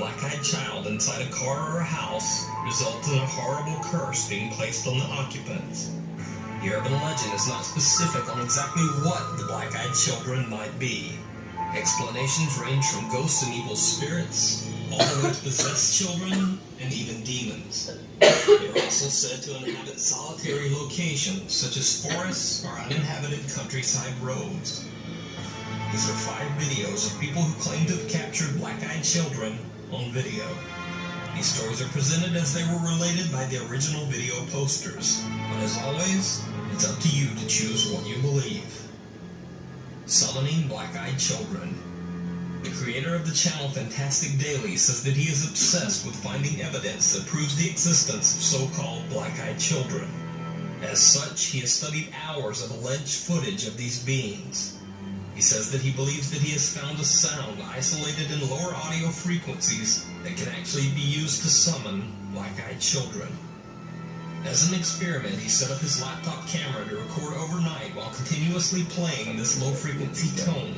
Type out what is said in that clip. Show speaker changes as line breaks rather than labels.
black-eyed child inside a car or a house results in a horrible curse being placed on the occupants. The urban legend is not specific on exactly what the black-eyed children might be. Explanations range from ghosts and evil spirits, all the way to possessed children, and even demons. They're also said to inhabit solitary locations, such as forests or uninhabited countryside roads. These are 5 videos of people who claim to have captured black-eyed children on video. These stories are presented as they were related by the original video posters, but as always, it's up to you to choose what you believe. Summoning black-eyed children. The creator of the channel Fantastic Daily says that he is obsessed with finding evidence that proves the existence of so-called black-eyed children. As such, he has studied hours of alleged footage of these beings. He says that he believes that he has found a sound isolated in lower audio frequencies that can actually be used to summon black-eyed children. As an experiment, he set up his laptop camera to record overnight while continuously playing this low-frequency tone.